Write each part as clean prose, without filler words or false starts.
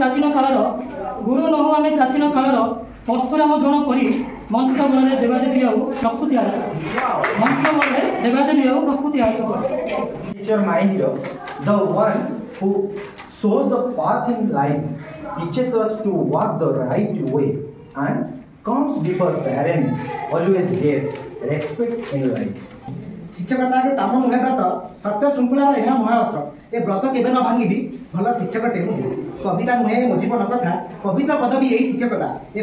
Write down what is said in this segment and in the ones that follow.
प्राचीन कालर गुरु नहु आम प्राचीन कालर परशुराम द्रोण करी मंत्र बल देवादेवी आउ प्रकृति आस मंत्र बल देवादेवी आउ प्रकृति आस Teacher mind, the one who shows the path in life, teaches us to walk the right way, and comes before parents, always gets respect in life. शिक्षकता के काम मुहे व्रत सत्य श्रृंखला यह महाअस्त्र ए व्रत केवे न भांगी भल शिक्षक टे कविता नुहे मो जीवन कथा पवित्र पदवी यही शिक्षकता ए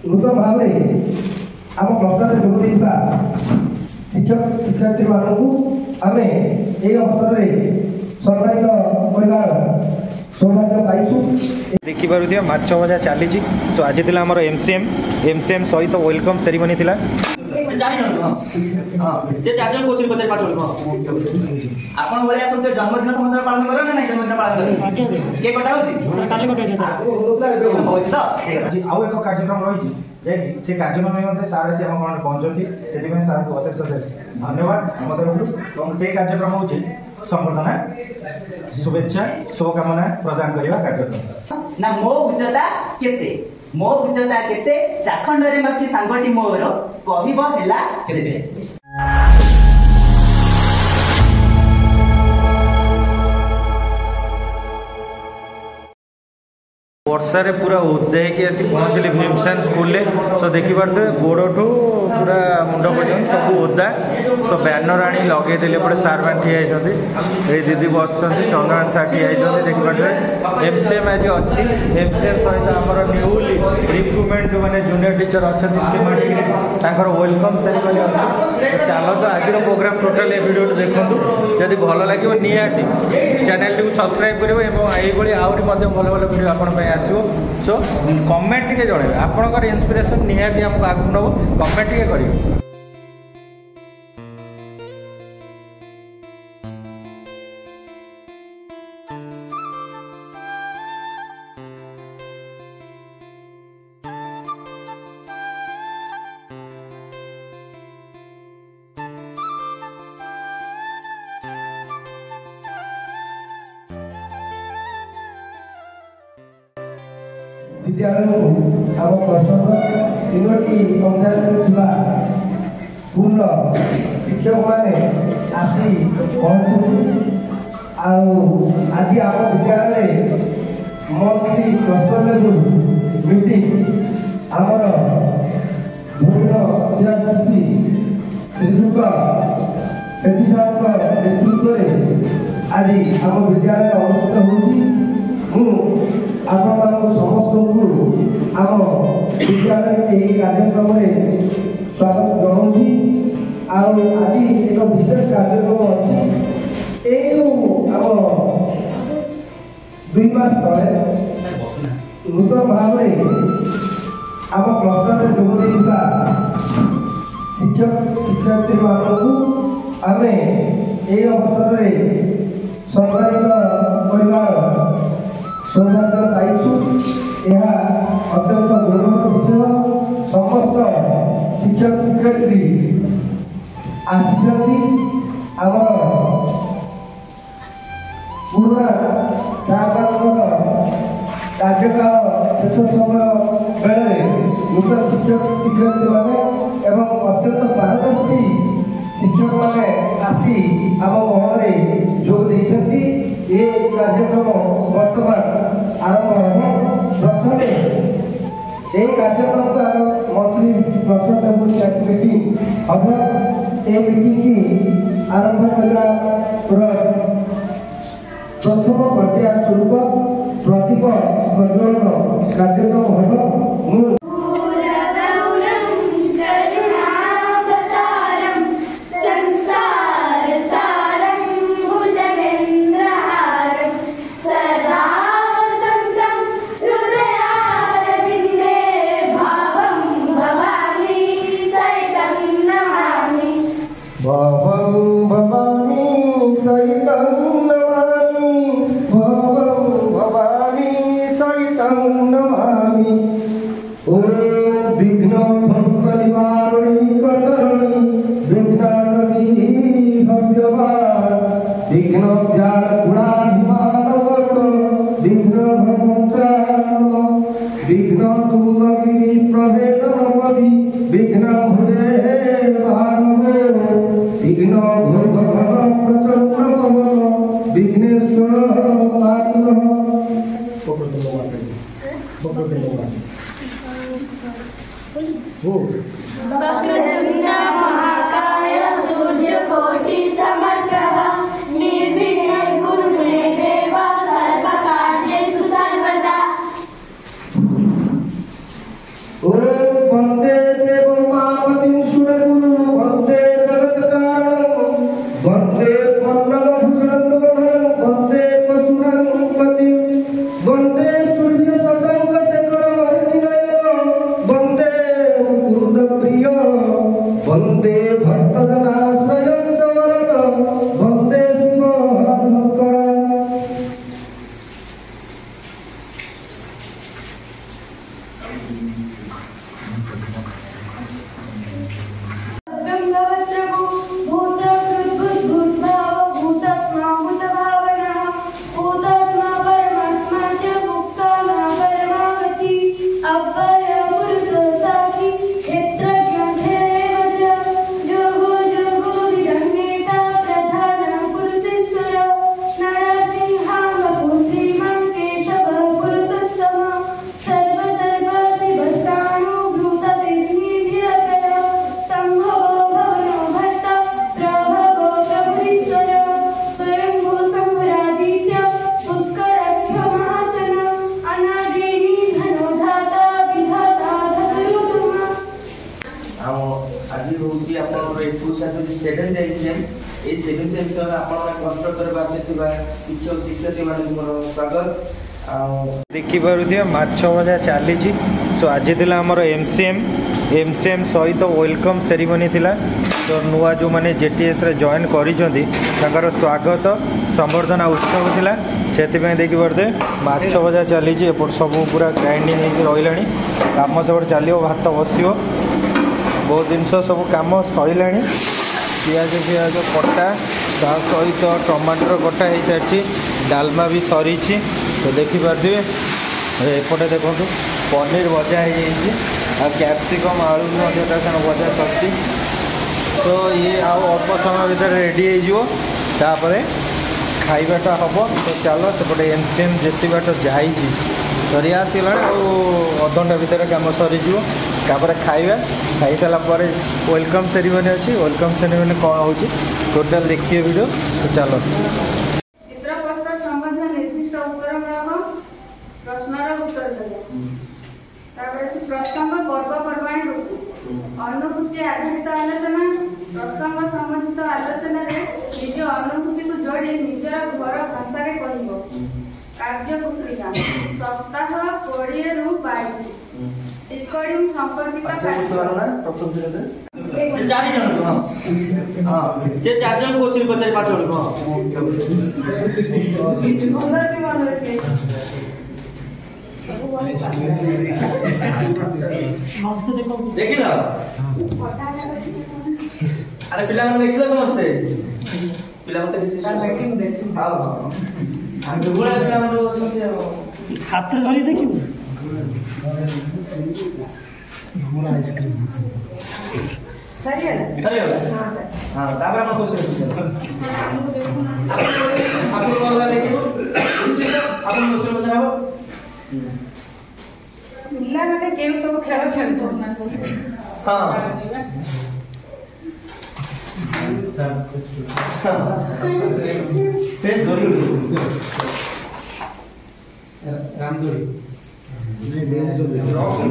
नूतन भाव आम प्रश्न जोग शिक्षक शिक्षार्थी मानक आम यही अवसर में सम्मानित परिवार सौभाग्य पाइछु देखिए माछ भजा चली सो आज थी आम एमसीएम सहित वेलकम सेरेमनी थी जन्मदिन समझ पालन कर ना जन्मदिन पालन के कटा आउ एक कार्यक्रम रही से कार्यक्रम में सारे से पहुंचती से सार को अशेष अशेष धन्यवाद आम तरफ से कार्यक्रम हूँ संबर्धना शुभेच्छा शुभकामना प्रदान करने कार्यक्रम ना मो उच्चता केते चाखंड रे माकी सांगटी मोर कहिब हेला केते वर्षा पूरा उदय की आसी पहुँचली भीमसेन स्कूल सो देखिपे गोड़ ठू पूरा मुंड पर्यटन सब ओदा सो बैनर आनी लगे पड़े सार मैंने ठिया होती दीदी बस चंद्रन सार ठिया देखिपे एमसीएम आज अच्छी एमसीएम सहित आम न्यूली रिक्रुटमेंट जो मैंने जूनियर टीचर अच्छा वेलकम सेरेमनी अच्छी चलो तो आज प्रोग्राम टोटाल वीडियो देखूँ जदि भल लगे निहाती चैनल टी सब्सक्राइब करेंगे ये आहरी भल भल वीडियो आपण आसो सो कमेंट टे जन आपंकर इन्स्पिरेशन निहाती आमको आगू नब कमेंट टे करेंगे विद्यालय को आम प्रसन्न तीनोटी पंचायत स्कूल शिक्षक मैंने आसी पहुँचुं आज आम विद्यालय मंथली क्लस्टर लेवल मीटिंग आमर भूमिन सीआरसीसी श्रीजुक्त सेठी साहब नेतृत्व में आज आम विद्यालय अनुष्ठित होती आपण समस्त आम विद्यालय कार्यक्रम में स्वागत जनाऊँगी आज एक विशेष कार्यक्रम अच्छी आम 2 मास तले नूतन भाव आम क्लस्टर में जोग शिक्षक शिक्षार्थी मानक आम यही अवसर में सम्मानित परिवार सौभाग्य पाइछु यह अत्यंत गौरव विषय समस्त शिक्षक शिक्षयित्री आसी आम पुराना सागर कार्यकाल शेष समय बेले नूतन शिक्षक शिक्षयित्री मैंने एवं अत्यंत पारदर्शी शिक्षक मैंने आसी आम महल जोग देते ये कार्यक्रम वर्तमान आरंभ हो प्रथम ये कार्यक्रम का मंत्री क्लस्टर मीटिंग हम ये मीटिंग की आरंभ करना प्रथम पर्याय स्वरूप प्रदीप प्रज्वलन कार्यक्रम हम বিঘ্ন জাল পুরাধিমান গৌর বিঘ্ন ভবংসান বিঘ্ন তুঙ্গগিরি প্রভেদনপতি বিঘ্ন ভুরে মানব বিঘ্ন ভোগন প্রচন্ড পবন বিঘ্নেশ্বর মাতৃ वक्रतुण्ड महाकाय सूर्यकोटि समप्रभ निर्विघ्नं कुरु मे देव सर्वकार्येषु सर्वदा। ओम वंदे देवमावतीं सुरगुरु वंदे जगत्कारणं वंदे पन्नगभूषणं मृगधरं वंदे पशुरं पतिं वंदे सूर्यशशाङ्कशेखरवर्णिनयनं वंदे प्रिय वंदे भक्तजनाश्रयं च वरदं वंदे शिवहरं। ब्रह्मवत्रभु भूतकृद्भुद्भुद्भाव भूतात्मा भूतभावनः भूतात्मा परमात्मा च मुक्ता न परमागति अव्यय पुरुषो साक्षी क्षेत्रज्ञेव च योगो योगो विरण्येता प्रधान पुरुषेश्वर नरसिंहामपुसीमं केशव पुरुषोत्तम सर्व शिवस्थाणु भूतदेवीभिरपय संभवो भवनो भट्ट प्रभवो प्रभुरीश्वर स्वयंभू शम्भुरादित्य पुष्कराख्य महासन अनादिनि धनोधाता विधाता धतुरुतम। आज रोची आपनर 7th exam A 7th exam आपन कंस्ट्रक्टर बासे थिबा शिक्षक शिक्षयित्री मानक मोर स्वागत। देखि पारुथिया माछ भजा चली। सो आज थिला हमर एमसीएम सहित वेलकम सेरेमनी थिला। तो नुआ जो माने जेटीएस रे जॉइन करिसंती तांकर स्वागत संबर्धना उत्सव थिला। सेतिपे देखि परते माछ भजा चली। एपट सब पूरा ग्राइंडिंग होई रहिलानी काम सब चलियो भात बसियो बहुत जिनस सब काम सरिलानी। पियाज पियाज कटा ता सहित टमाटर कटा हो सारी डालमा भी सरी। तो देखिपे एपटे देखो पनीर भजा हो कैप्सिकम आलू भजा सरी। तो ये अल्प समय भर रेडी होपर खाइबाटा हम। तो चलो सेपटे एमसीएम जिते बाट जाई सरी आसला अधघंटा भितर कम सरीज खाइबा खाई सारा वेलकम सेरेमनी अच्छी। वेलकम सेरेमनी कौन हो टोटाल देखिए वीडियो। तो चलो चित्रपट संबंध निर्दिष्ट उत्तरमूलक प्रश्नर उत्तर देबो। तापर प्रसंग पर्वपर्वाणी ऋतु अनुभूति आधारित आलोचना प्रसंग संबंधित आलोचना रे निज अनुभूति को जोड़ी निजर घर भाषा रे कहबो। कार्य पुस्तिका सप्ताह 20 रु 22 रिकॉर्डिंग संपर्कित कार्य चारि जन हां से 4 जन क्वेश्चन पचारि 5 जन हां देखिल अरे पिला देखिल समस्ते पिला हां हम गुड़ा पिला हाथ धरी देखिए आइसक्रीम सही है हां तापर हम क्वेश्चन आपन वाला देखियो आपन क्वेश्चन पचारबो पिला माने केउ सब खेल खेलछन हां पेज दोरी रामदोरी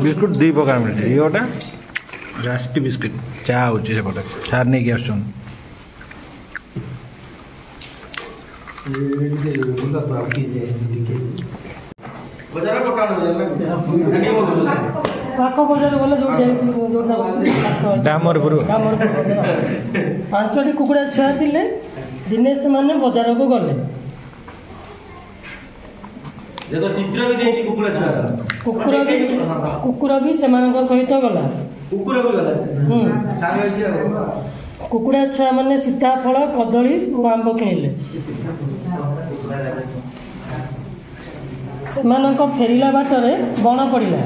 बिस्कुट 2 प्रकार मिलते ये गोटा राष्ट्री बिस्कुट चा होची से पटे चार नहीं के आछन बजार पकाण नहीं हो पाख बजार गले जो डामरपुर 5टी कुकुड़ा छुआ थिले दिने से माने बाजार को गले देखो चित्र भी देती कुकुड़ा छुआ कुकुरा भी सेमानक सहित गला कुकुर भी गला हम सांग कुकुड़ा छुआ मैंने सीताफल कदली और आंब किणिले से फेरिला बाटरे बण पड़ा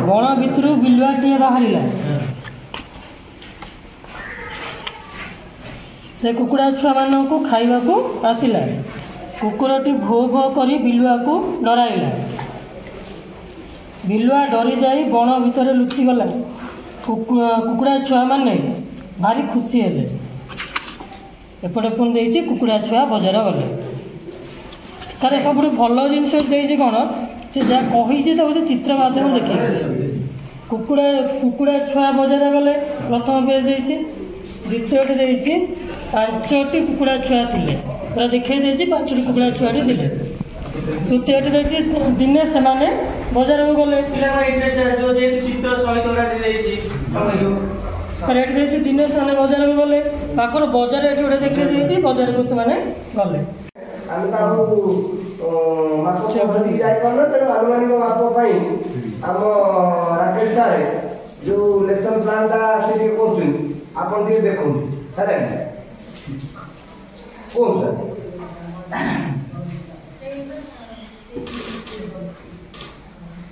बण भितर बिलुआटे बाहर से कुकुड़ा छुआ मान को खाइबा को आसिला कुकुरटी भो भो करी बिलुआ को डराइला बिलुआ डरी जाई बण भितर लुचि गला कुकुड़ा छुआ माने भारी खुशी हेले एपटे पुणी देइछि कुकुड़ा छुआ बजार गले सारे सब भल जिन कौन से जहाँ कही चित्र माध्यम देखिए कुकुड़ा कुकुड़ा छुआ बजार गले प्रथम पेज देइछि द्वितीयटी देइछि 5टी कुकुड़ा छुआ थिले पूरा देखई देइछि 5टी कुकुड़ा छुआटी थिले तृतीयटी देइछि दिने सेमाने बजार को गले सर ये देखिए दिने से बजार को गले पाखर बजार ये गोटे देखिए देखिए बजार को से गले राकेश सारे जो लेसन प्लान टा आपन देखो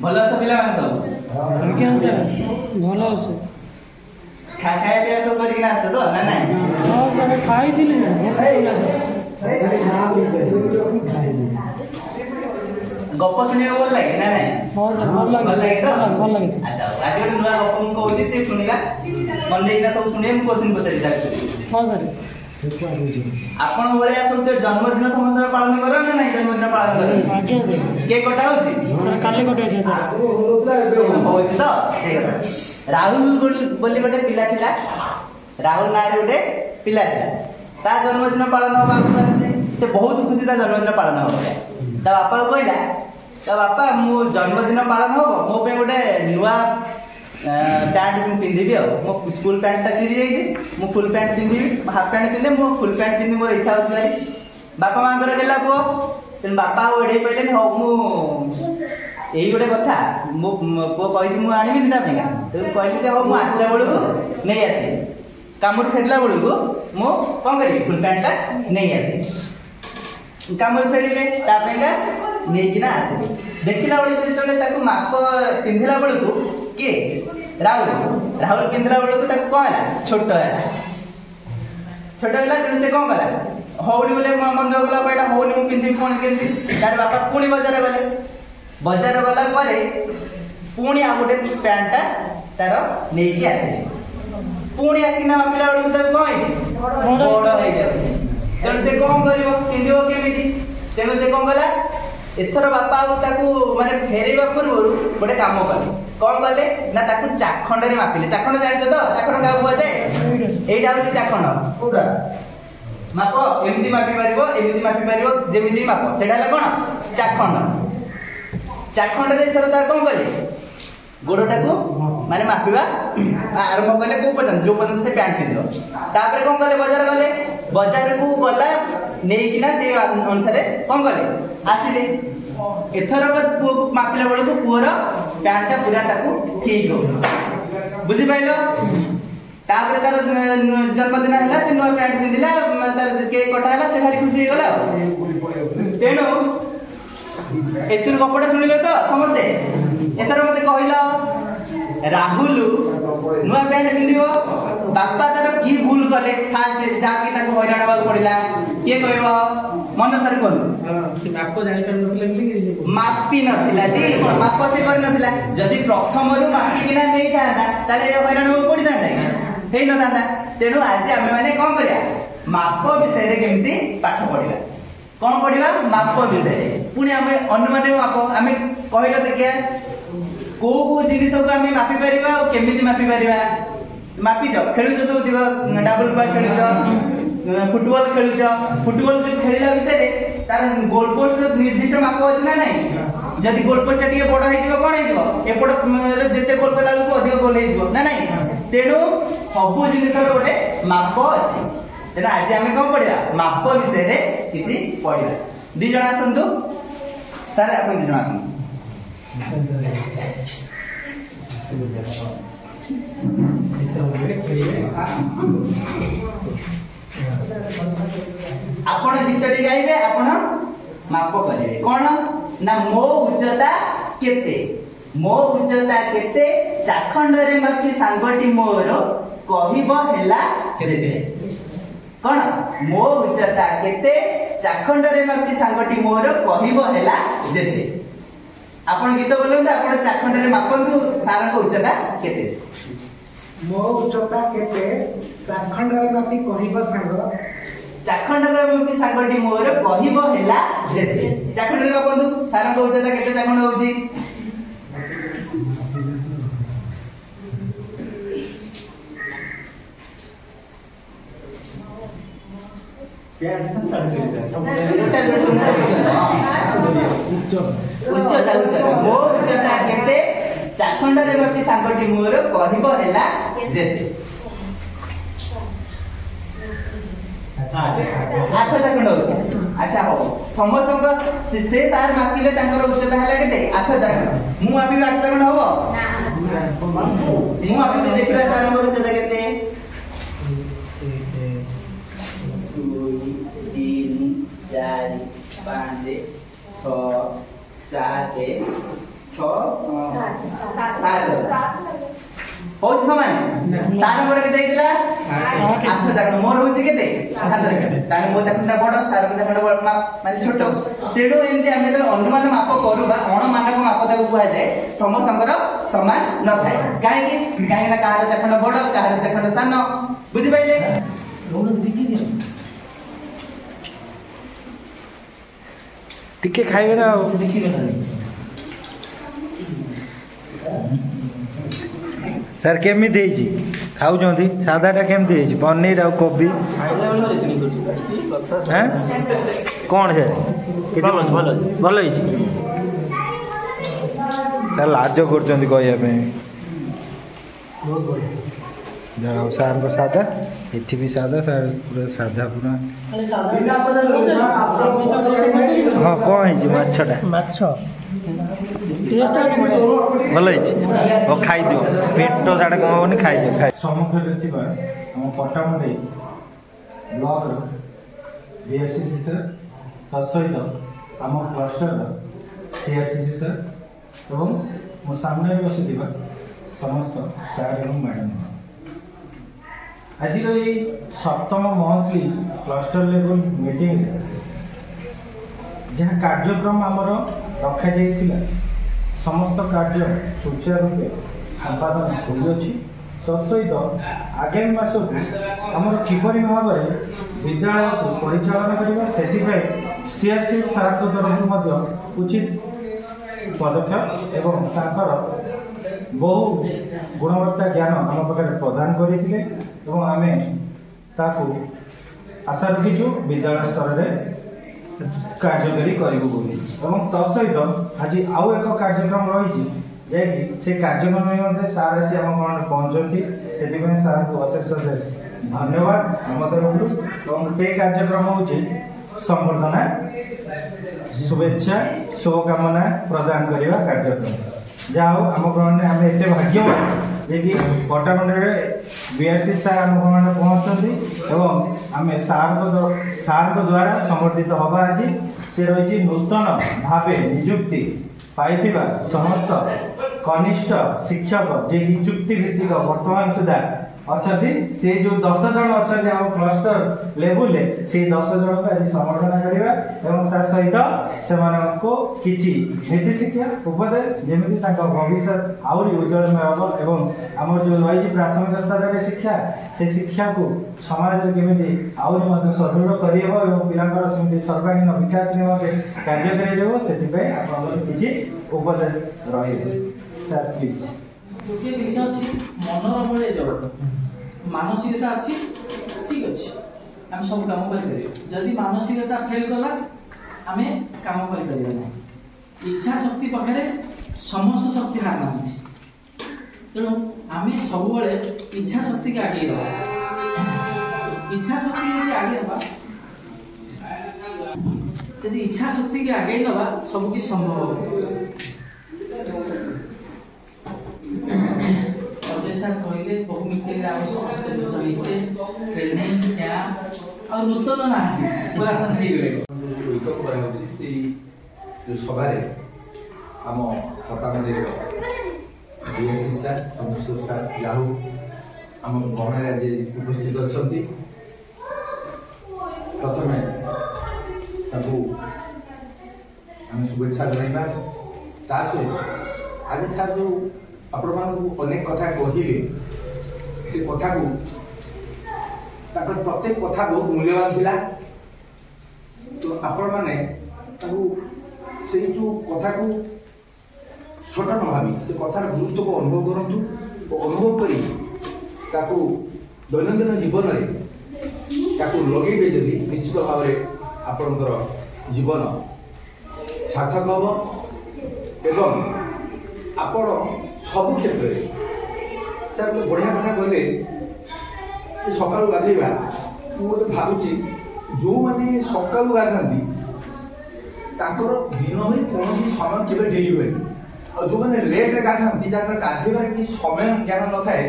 भल सब पिला मान सब भल खाया पिया सब करके आसे तो ना नहीं हां सर खाई दिले गप सुनिए बोल लगे ना नहीं हां सर भल लगे तो भल लगे अच्छा आज एक नुआ गप को कहूची ते सुनिबा मन देना सब सुनिए हम क्वेश्चन पचारि जाके हां सर आपण भलिया सब तो जन्मदिन संबंध पालन करो ना नहीं जन्मदिन पालन करो आज्ञा सर केक कटा होची काले कटे छै होची तो देख राहुल बोली गोटे पिला थिला राहुल नाम गोटे पिला थिला ता जन्मदिन पालन होबा से बहुत खुशी ता जन्मदिन पालन होबा ता बापा कहला ता बापा मो जन्मदिन पालन होबो मो पे गोटे नुआ पैंट मु पिंधिबी मो स्कूल पैंट ता चिरी जाई मु फुल पैंट पिंधिबी हाफ पैंट पिंधे मो फुल पैंट पिंधि मोर इच्छा होत भाई बापा मांगर गेला पो तेन बापा ओडे पइले हो मु यही गोटे कथा मो पो कहि मु आनिबी नि ता पेगा तो कहली जे हो मु आसला बळु नै आसी कामर फेरला बळु मो कोन करी फुल पैंट ता नै आसी कामर फेरिले ता पेगा नै किना आसी देखिला बळु जेतले ताकू माप पिंधिला बळु के राहुल पिंधिला बळु ताकू कहला छोटो है से कोन कला होनी बोले मन गला पैडा होनी मु पिंधि कोन केमती तार बापा पुणी बाजार गले बजार गला परे पुणी आ गोटे पैंट तार नेकी आसे पुणी आसिना मापिला बळु त कोइ बड़ होई जाय तेन से कोन करियो पिंधियो केमिति तेन से कोन गला एथर बापा ताकू माने फेरेबा पूर्व गोटे काम कले कोन कले ना ताकू चाखंड रे मापिले चाखंड जानिछ तो चाखंड का हुआ जाय एटा होची चाखंड कोडा माप एमिति मापि पारिबो जेमिति माप सेटा हला कोन चाखंड चाखंड रे थोर तार कोन कले गोडटा को माने मापिबा आरंभ कले को पर्यंत जो पर्यंत से पैंट पिंदो तापर कोन कले बाजार को गला नेकिना से अनुसार कोन कले आसिले एथर मापिला बळ को पुअर पैंटटा पूरा ताको ठीक हो बुझि पाइलो तापर तार जन्मदिन हला से नुआ पैंट पिंदिला तार केक कटा हला से भारी खुशी गला तेनो एथुर गपटा सुनिलो तो समझे एथर मते कहिला राहुल नुआ पैंट पिंदिबो बापा तार की भूल कले फास्ट जाके ताको हैरान बाग पड़िला के कहबो मन सर कोन से माप जानि कर नथिला कि मापी नथिला ठीक माप से कर नथिला जदी प्रथम रु मापी किना नै थांदा ताले हैरान बाग पड़ी थांदा हेई न थांदा तेनु आज आमे माने कोन करिया माप विषय रे केमती पाठ पढिबा कोन पढिबा माप विषय पुनी आमे अनुमान माप आमे कहिला देखिया को जिनिस को आमे मापी परिबा और केमिति मापी परिबा मापी जाओ खेलुछ सब दिग डबल बाय खेलुछ फुटबॉल खेलुछ फुटबॉल जो खेलिला भितरे तार गोल पोस्ट निर्दिष्ट माप अछि ना नै जदी गोल पोस्ट टिके बड़ हे जिवो कोन हे जिवो एपड जेते गोल कला को अधिक गोल हे जिवो ना नै तेनु सब जिनिस रो गोटे माप अछि तेना आज आमे कोन पढिया माप विषय रे किछि पढिया दि जण आसंतु सर आपण दि जण आसंतु आपण गीतटी गाइबे आपण माप करिवे कोन ना मो उच्चता केते मो उच्चता केते चाखंड रे मापी सांगटी मोर कहिबो हेला जेते कोन मो उच्चता केते चाखंड रे मापी सांगटी मोर कहिबो हेला जेते आपण गीत बोलंत आपण चाखंड रे मापंतु सारंग उच्चता केते मो उच्चता केते चाखंड रे मापी कहिबो सांग चाखंड रे मापी सांगटी मोर कहिबो हेला जेते चाखंड रे मापंतु सारंग उच्चता केते चाखंड होउची उच्चता मो उच्चता केते चाखंड रे मापी सांगटी मोर कहिबो हेला जेते 8 चाखंड होउची अच्छा हो समस्त से सार मापिले तांकर उच्चता हैला केते 8 चाखंड मु मापी 8 चाखंड होबो ना मु मापी देखिबा सार मोर उच्चता केते 2 3 4 5 6 7 होउची समान सार मोर केते आइतला 8 चाखंड मोर होउची केते 7 चाखंड ताने मो चाखंडा बड सार चाखंड बड माने छोटो तेडो एंती आमे जन अनुमान माप करूबा अण मानक माप ताको कुआ जाय समस्तंकर समान न थाए काहे ना काहार चाखंड बड काहार चाखंड सान बुझि पाइले टिके खाइबे ना देखिबे ना सर केमिति हेछि खाउछंती सादाटा केमिति हेछि पनीर आ कोबी हैं कोन सर किछि भल हेछि सर लाज करछंती कहया पे जाओ सर को सादा एठी भी सादा सर पूरा सादा पूरा हां कोन हेछि माछटा माछ भल हेछि ओ खाइ दियो पेट साडा कम होनी खाइ दियो खाइ सम्मुखରେ ଥିବା ଆମ ପଟ୍ଟାମୁଣ୍ଡେଇ ବ୍ଲକର ବିଏଫସିସି ସାର୍ ତା ସହିତ ଆମ କ୍ଲଷ୍ଟରର ସିଆରସିସି ସାର୍ ଏବଂ ମୋ ସାମ୍ନାରେ ବସିଥିବା ସମସ୍ତ ସାର୍ ଏବଂ ମ୍ୟାଡ଼ାମ୍ ଆଜିର ଏଇ 7ମ ମନ୍ଥଲି କ୍ଲଷ୍ଟର ଲେଭେଲ ମିଟିଂରେ ଯାହା କାର୍ଯ୍ୟକ୍ରମ ଆମର ରଖାଯାଇଥିଲା ସମସ୍ତ କାର୍ଯ୍ୟ ସୁଚାରୁ ରୂପେ ସମ୍ପାଦନ ହୋଇଅଛି ତତ୍ସହିତ ଆଗାମୀ ମାସକୁ ଆମର କିପରି ଭାବରେ ବିଦ୍ୟାଳୟକୁ ପରିଚାଳନା କରିବା ସେଥିପାଇଁ ସିଆରସି ସାର୍ଙ୍କ ତରଫରୁ ମଧ୍ୟ ଉଚିତ ପଦକ୍ଷେପ ଏବଂ ତାଙ୍କର ବହୁ ଗୁଣବତ୍ତା ଜ୍ଞାନ ଆମ ପାଖରେ ପ୍ରଦାନ କରିଥିଲେ ଏବଂ ଆମେ ତାକୁ ଆଶା ରଖିଛୁ ବିଦ୍ୟାଳୟ ସ୍ତରରେ କାର୍ଯ୍ୟକାରୀ କରିବୁ ବୋଲି ଏବଂ ତତ୍ସହିତ ଆଜି ଆଉ ଏକ କାର୍ଯ୍ୟକ୍ରମ ରହିଛି ଯାହାକି ସେ କାର୍ଯ୍ୟକ୍ରମ ନିମନ୍ତେ ସାର୍ ଆସି ଆମ କ'ଣ ପହଞ୍ଚନ୍ତି ସେଥିପାଇଁ ସାର୍ଙ୍କୁ ଅଶେଷ ଅଶେଷ ଧନ୍ୟବାଦ ଆମ ତରଫରୁ ଏବଂ ସେ କାର୍ଯ୍ୟକ୍ରମ ହେଉଛି ସମ୍ବର୍ଦ୍ଧନା शुभेच्छा शुभकामना प्रदान करने कार्यक्रम जहाँ आम ग्रहण ଆମେ ଏତେ ଭାଗ୍ୟବାନ ଯେ କି ପଟ୍ଟାମୁଣ୍ଡେଇରେ ବିଆରସି ସାର୍ ଆମ ଗ୍ରହଣରେ ପହଞ୍ଚନ୍ତି ଏବଂ ଆମେ ସାର୍ଙ୍କ ଦ୍ୱାରା ସମର୍ଥିତ ହେବା ଆଜି ସେ ରହିଛି ନୂତନ ଭାବେ ନିଯୁକ୍ତି ପାଇଥିବା ସମସ୍ତ କନିଷ୍ଠ ଶିକ୍ଷକ ଯିଏକି ଚୁକ୍ତି ଭିତ୍ତିକ ବର୍ତ୍ତମାନ ସୁଦ୍ଧା ଅଛନ୍ତି ସେ ଯେଉଁ 10 ଜଣ ଅଛନ୍ତି ଆମ କ୍ଲଷ୍ଟର ଲେବୁଲରେ ସେଇ 10 ଜଣଙ୍କୁ ଆଜି ସମର୍ଥନ କରିବା ଏବଂ ତା ସହିତ ସେମାନଙ୍କୁ କିଛି ନୀତି ଶିକ୍ଷା ଉପଦେଶ ଯେମିତି ତାଙ୍କ ଭବିଷ୍ୟତ ଆହୁରି ଉଜ୍ଜଳମୟ ହେବ ଏବଂ ଆମର ଯେଉଁ ରହିଛି ପ୍ରାଥମିକ ସ୍ତରରେ ଶିକ୍ଷା ସେ ଶିକ୍ଷାକୁ ସମାଜରେ କେମିତି ଆହୁରି ମଧ୍ୟ ସୁଦୃଢ଼ କରିହେବ ଏବଂ ପିଲାଙ୍କର ସେମିତି ସର୍ବାଙ୍ଗୀନ ବିକାଶ ନିମନ୍ତେ କାର୍ଯ୍ୟକାରୀ ହେବ ସେଥିପାଇଁ ଆପଣଙ୍କର କିଛି ଉପଦେଶ ରହିବ ସାର୍ ପ୍ଲିଜ୍ ଗୋଟିଏ ଜିନିଷ ଅଛି ମନର ଭଳି ଜଗତ ମାନସିକତା ଅଛି ଠିକ ଅଛି ଆମେ ସବୁ କାମ କରିପାରିବା ଯଦି ମାନସିକତା ଫେଲ୍ କଲା ଆମେ କାମ କରିପାରିବା ନାହିଁ ଇଚ୍ଛା ଶକ୍ତି ପାଖରେ ସମସ୍ତ ଶକ୍ତି ହାର ମାନିଛି ତେଣୁ ଆମେ ସବୁବେଳେ ଇଚ୍ଛା ଶକ୍ତିକି ଆଗେଇ ଦେବା ଇଚ୍ଛା ଶକ୍ତି ଯଦି ଆଗେଇ ଦେବା ଯଦି ଇଚ୍ଛା ଶକ୍ତିକି ଆଗେଇ ଦେବା ସବୁ କିଛି ସମ୍ଭବ ହେବ ଅଜୟ ସାର୍ मिटिंग आम समस्त मिचे ट्रेनिंग कैंप और नूतन ना पूरा नहीं गए वेलकम करा होची से जो सभा रे आम पटामरे डीएससी सर कमिश्नर सर याहू आम गणरे आज उपस्थित अछंती प्रथमे ताकू आम शुभेच्छा जनाइबा ता सहित आज सर जो आपण मानकु अनेक कथा कहिले से कथा को ताकर प्रत्येक कथा बहुत मूल्यवान थिला तो आपण माने ताकू से जो कथा को छोटा न भावी से कथार गुरुत्व को अनुभव करंतु और अनुभव करी ताकू दैनंदिन जीवन रे ताकू लगेबे जदि निश्चित भाव रे आपनकर जीवन सार्थक हबो एवं आपण सब क्षेत्र रे सर मैं बढ़िया कथा कहले सकाल गाधेबा मु भाबुची जो माने सकाल गाधांती ताकर दिन में कौन समय केवे डेरी हुए और जो मैंने लेट रे गाधांती जाकर गाधेबार कि समय ज्ञान न थाए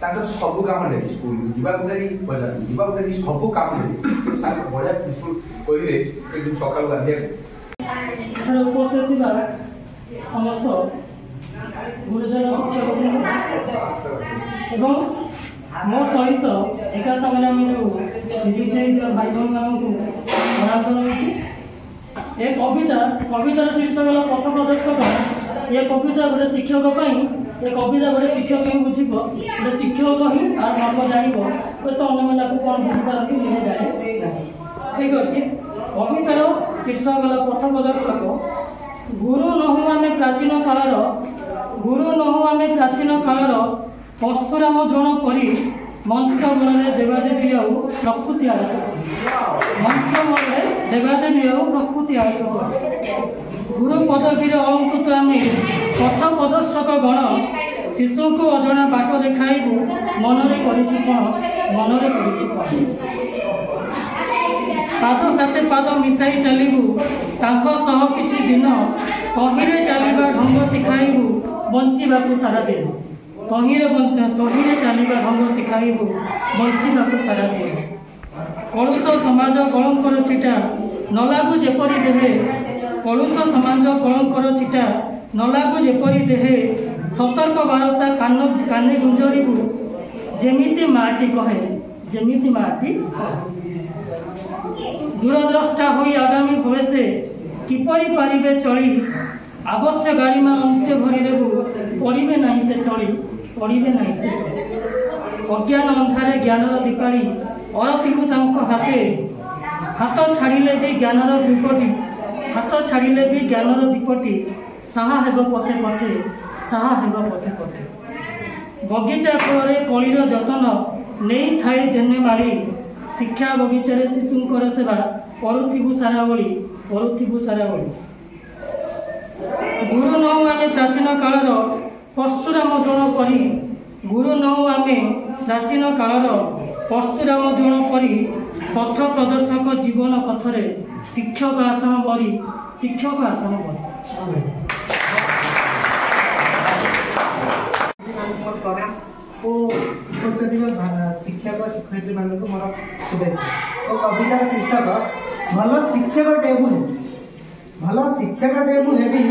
ताकर सब काम डेरी स्कूल जीवा गुडरी बजार जीवा गुडरी सब काम डेरी सार बढ़िया स्कूल कहिले एकदम सकाल गाधे एठार उपस्थित थिबा समस्त गुरुजन शिक्षक एवं मो सहित एका समय आम जो नियुक्त भाई बहन मानक प्रणाम होती ए कवितार शीर्षक है पथ प्रदर्शक ये कविता गोटे शिक्षक ये कविता गोटे शिक्षक ही बुझब गोटे शिक्षक ही आर मर्म जान तो अन्य कौन बुझीपारती मुझे जाए ठीक अच्छे कवितार शीर्षक है पथ प्रदर्शक गुरु नहु आमे प्राचीन कालर परशुराम द्रोण परी मंत्र बल देवादेवी आउ प्रकृति मंत्र बल देवादेवी आउ प्रकृति गुरु पदवीर अलंकृत आम पथ प्रदर्शक गण शिशु को अजणा बाट देखाइबू मनरे पाद साथे पाद मिसाई चलू सह किछि दिन तहिरे चलवा ढंग शिखाइबू बंचिबा सारा दिन तहिरे चलवा ढंग शिखाइबू बंचिबा सारा दिन कलुष समाज कलंकर चिटा न लागू जेपरी देहे कलुष समाज कलंकर चिटा न लागू जेपरी देहे सतर्क बारता काने गुंजरिबू जेमिति माटी कहे जेमिति माटी दूरद्रष्टा होई आगामी भविष्य किपरि पारिबे चली आवश्य गाड़ीमा अंत्य भरी देबू पड़िबे नहीं से टली पड़िबे नहीं से अज्ञान अंधारे ज्ञानर दीपाड़ी अरतिकु तांको हाथे हाथ छाड़िले भी ज्ञानर दीपटी हाथ छाड़िले भी ज्ञानर दीपटी साहा हेब पथे पथे साहा हेब पथे पथे बगीचा फल कलिर जतन नहीं थाई देने माड़ी शिक्षा बगीचार शिशुंकर सेवा करुथिबु सारा बली गुरु नौ आमे प्राचीन कालर परशुराम द्रोण परी गुरु नौ आमे प्राचीन कालर परशुराम द्रोण परी पथ प्रदर्शक जीवन पथरे शिक्षक आसन बरी शिक्षक शिक्षयित्री मानक मोर शुभेच्छा और कवितार शीर्षक भल शिक्षकटे मुझे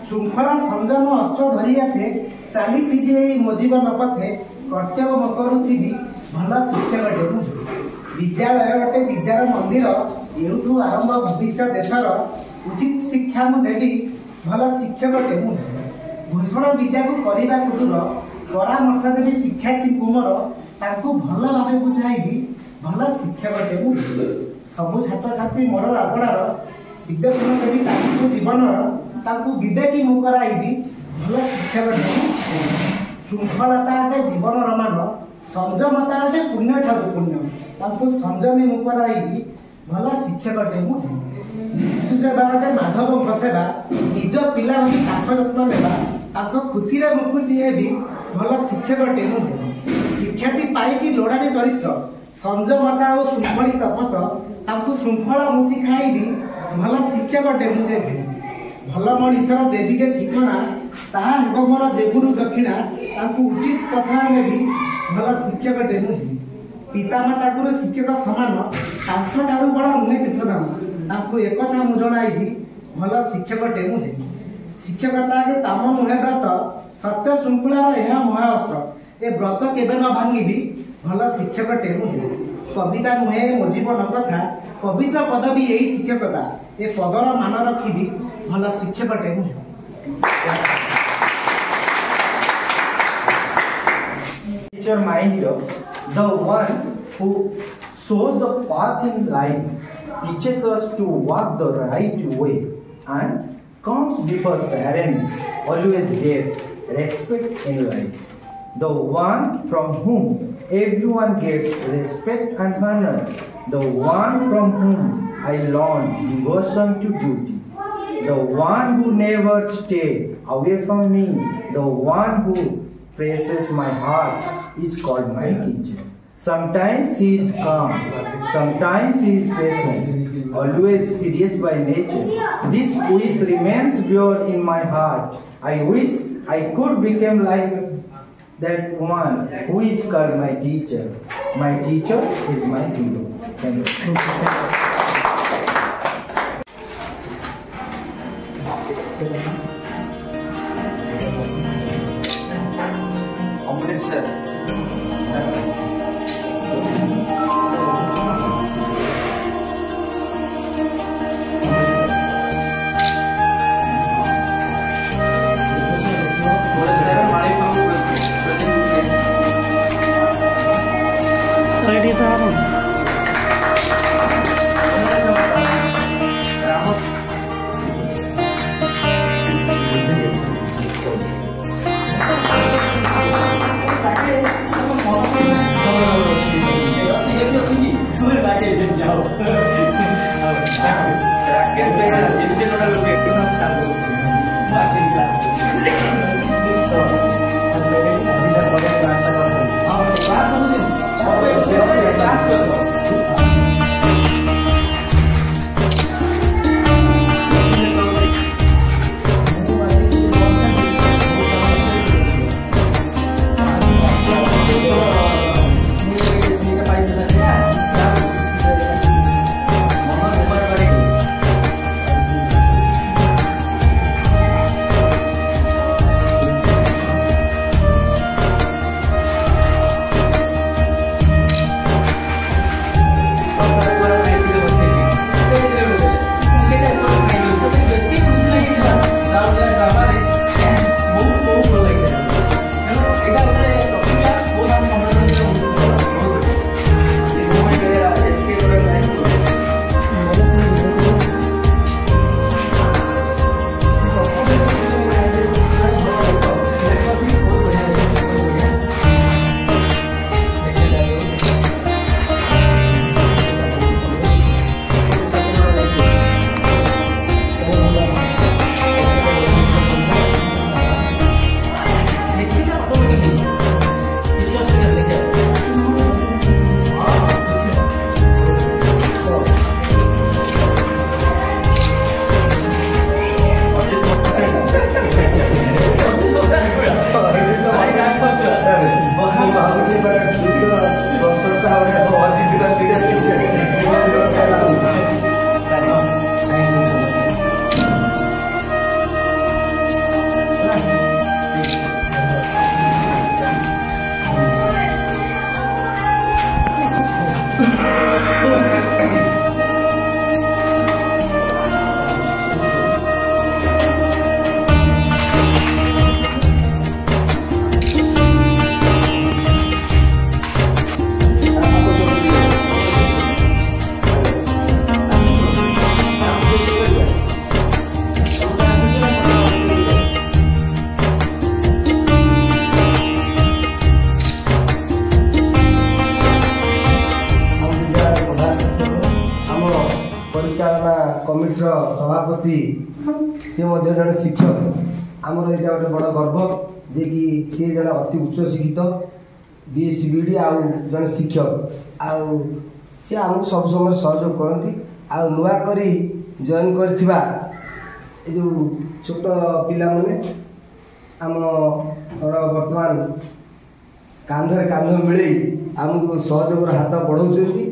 श्रृंखला संयम अस्त्र धरियाथे चली मो जीवन पथे कर्तव्य म करुथी भल शिक्षकटे मुझे विद्यालय गोटे विद्यार मंदिर एठू आरंभ भविष्य देशर उचित शिक्षा मुझे भल शिक्षकटे मुझे घोषणा विद्या को करने दूर परामर्श देवी शिक्षार्थी मोर ताकू भल भाव बुझाइबी भल शिक्षकटे मुझे सबू छात्र छात्री मोर आपणार विद्यार्थी देवी ताकू जीवन ताकू विवेकी मु कराइबी भल शिक्षकटे श्रृंखलता अटे जीवन मान संयमता अटे पुण्य ठाकू पुण्य ताकू संयमी मु कराइबी भल शिक्षकटे मुझे शिशु सेवा अटे माधव सेवा निज पिला भाई ताक जत्न लेवा ताको खुशी रे मु खुशी हेबी भल शिक्षकटे मुझे शिक्षार्थी पाई लोड़ादी चरित्र संयमता और श्रृंखलित पथ ताकू श्रृंखला मु शिखाइबी भल शिक्षकटे मुझे भल मनीषर देवी के ठिकना ताहा हेब मोर देवुरु दक्षिणा ताकू उचित कथा नेबी भल शिक्षकटे नुहे पितामाता को शिक्षक सामान 5 ठारू बड़ नुहे तीर्थधाम एक मुझे भल शिक्षकटे नुहे शिक्षकता के काम नुहे व्रत सत्य श्रृंखला यह महाअस्त्र ए व्रत केवे न भांगी भल शिक्षकटे नुहे कविता नुहे मो जीवन कथा पवित्र पद भी यही शिक्षकता ए पदर मान रखी भल शिक्षकटे नुहे Teacher mind, the one who shows the path in life, teaches us to walk the right way, and comes before parents, always gets respect in life. The one from whom everyone gets respect and honor, the one from whom I learn devotion to duty, the one who never stays away from me, the one who presses my heart is called my teacher. Sometimes he is calm, sometimes he is patient, always serious by nature. This wish remains pure in my heart. I wish I could become like that one who is called my teacher. My teacher is my hero. Thank you. Ready sir committee सभापति सी जड़े शिक्षक आमर यहाँ गोटे बड़ गर्व जे कि सी जड़े अति उच्च शिक्षित बीएससी बीडी आउ जड़े शिक्षक आउ सी आमको सब समय सहयोग करती आउ नुआ करी जॉइन करथिबा ए जो छोट पिला माने आम वर्तमान କାନ୍ଧରେ କାନ୍ଧ ମିଳେଇ ଆମକୁ ସହଯୋଗର ହାତ ବଢ଼ାଉଛନ୍ତି।